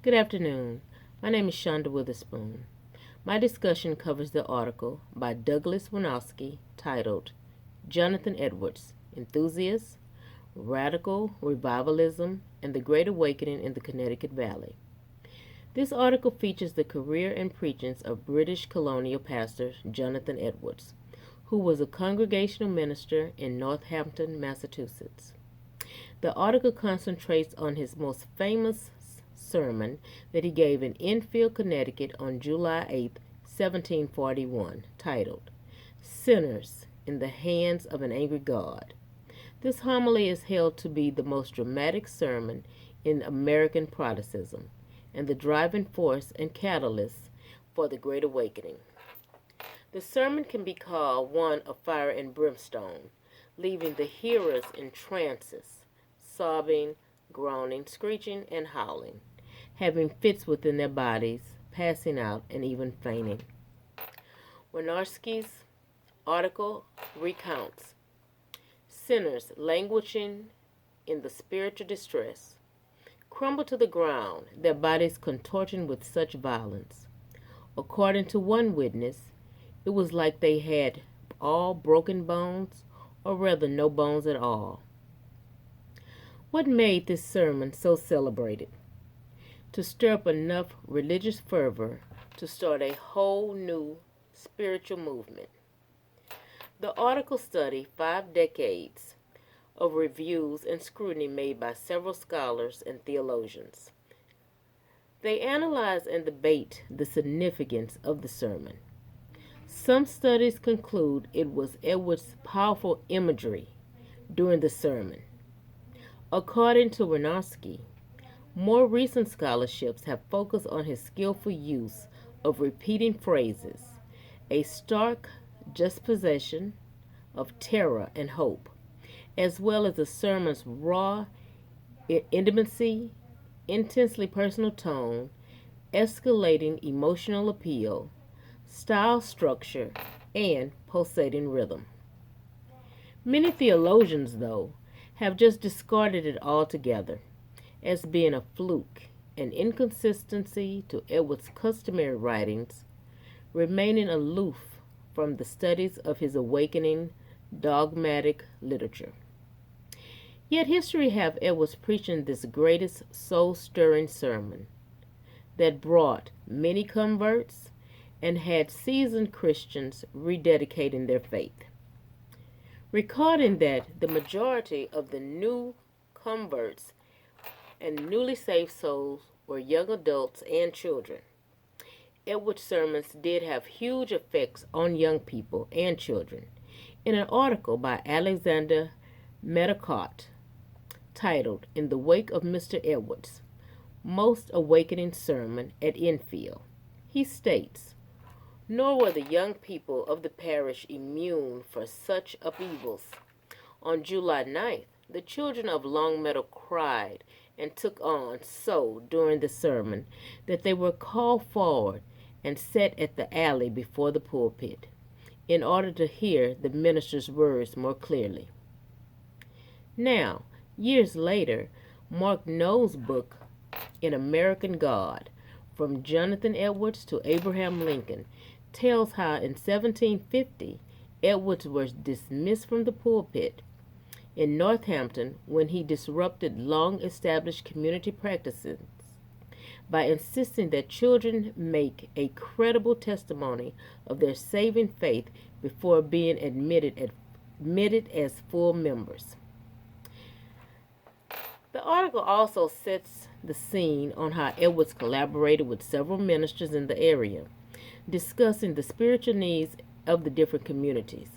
Good afternoon. My name is Shonda Witherspoon. My discussion covers the article by Douglas Winofsky titled Jonathan Edwards, Enthusiast, Radical Revivalism, and the Great Awakening in the Connecticut Valley. This article features the career and preachings of British colonial pastor Jonathan Edwards, who was a congregational minister in Northampton, Massachusetts. The article concentrates on his most famous sermon that he gave in Enfield, Connecticut on July 8, 1741, titled Sinners in the Hands of an Angry God. This homily is held to be the most dramatic sermon in American Protestantism and the driving force and catalyst for the Great Awakening. The sermon can be called one of fire and brimstone, leaving the hearers in trances, sobbing, groaning, screeching, and howling, having fits within their bodies, passing out, and even fainting. Winofsky's article recounts sinners languishing in the spiritual distress, crumble to the ground, their bodies contorting with such violence. According to one witness, it was like they had all broken bones, or rather no bones at all. What made this sermon so celebrated? To stir up enough religious fervor to start a whole new spiritual movement. The article studied 5 decades of reviews and scrutiny made by several scholars and theologians. They analyze and debate the significance of the sermon. Some studies conclude it was Edwards' powerful imagery during the sermon. According to Winofsky, more recent scholarships have focused on his skillful use of repeating phrases, a stark juxtaposition of terror and hope, as well as the sermon's raw intimacy, intensely personal tone, escalating emotional appeal, style structure, and pulsating rhythm. Many theologians, though, have just discarded it altogether as being a fluke, an inconsistency to Edwards' customary writings, remaining aloof from the studies of his awakening dogmatic literature. Yet history have Edwards preaching this greatest soul-stirring sermon that brought many converts and had seasoned Christians rededicating their faith. Recording that the majority of the new converts and newly saved souls were young adults and children. Edwards' sermons did have huge effects on young people and children. In an article by Alexander Medicott titled In the Wake of Mr. Edwards, Most Awakening Sermon at Enfield, he states, nor were the young people of the parish immune for such upheavals. On July 9th, the children of Longmeadow cried and took on so during the sermon that they were called forward and sat at the alley before the pulpit in order to hear the minister's words more clearly. Now, years later, Mark Noll's book, An American God, From Jonathan Edwards to Abraham Lincoln, tells how in 1750 Edwards was dismissed from the pulpit in Northampton when he disrupted long-established community practices by insisting that children make a credible testimony of their saving faith before being admitted as full members. The article also sets the scene on how Edwards collaborated with several ministers in the area, discussing the spiritual needs of the different communities.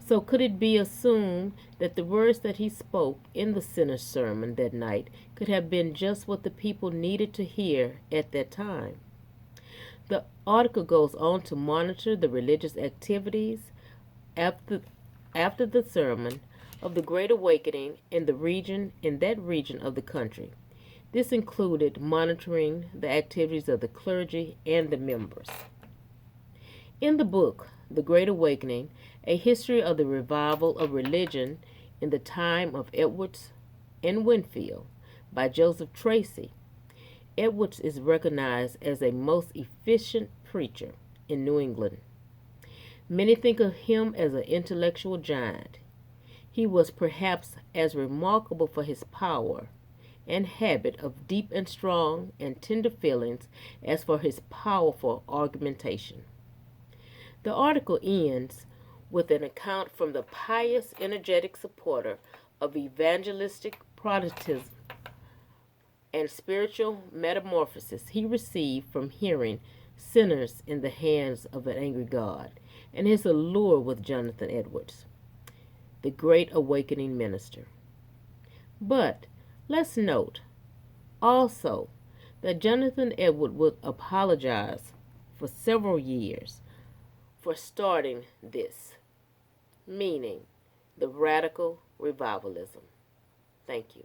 So could it be assumed that the words that he spoke in the sinner's sermon that night could have been just what the people needed to hear at that time? The article goes on to monitor the religious activities after the sermon of the Great Awakening in that region of the country. This included monitoring the activities of the clergy and the members. In the book, The Great Awakening, A History of the Revival of Religion in the Time of Edwards and Winfield by Joseph Tracy, Edwards is recognized as a most efficient preacher in New England. Many think of him as an intellectual giant. He was perhaps as remarkable for his power and habit of deep and strong and tender feelings as for his powerful argumentation. The article ends with an account from the pious, energetic supporter of evangelistic Protestantism and spiritual metamorphosis he received from hearing sinners in the hands of an angry God, and his allure with Jonathan Edwards, the great awakening minister. But let's note also that Jonathan Edwards would apologize for several years for starting this, meaning the radical revivalism. Thank you.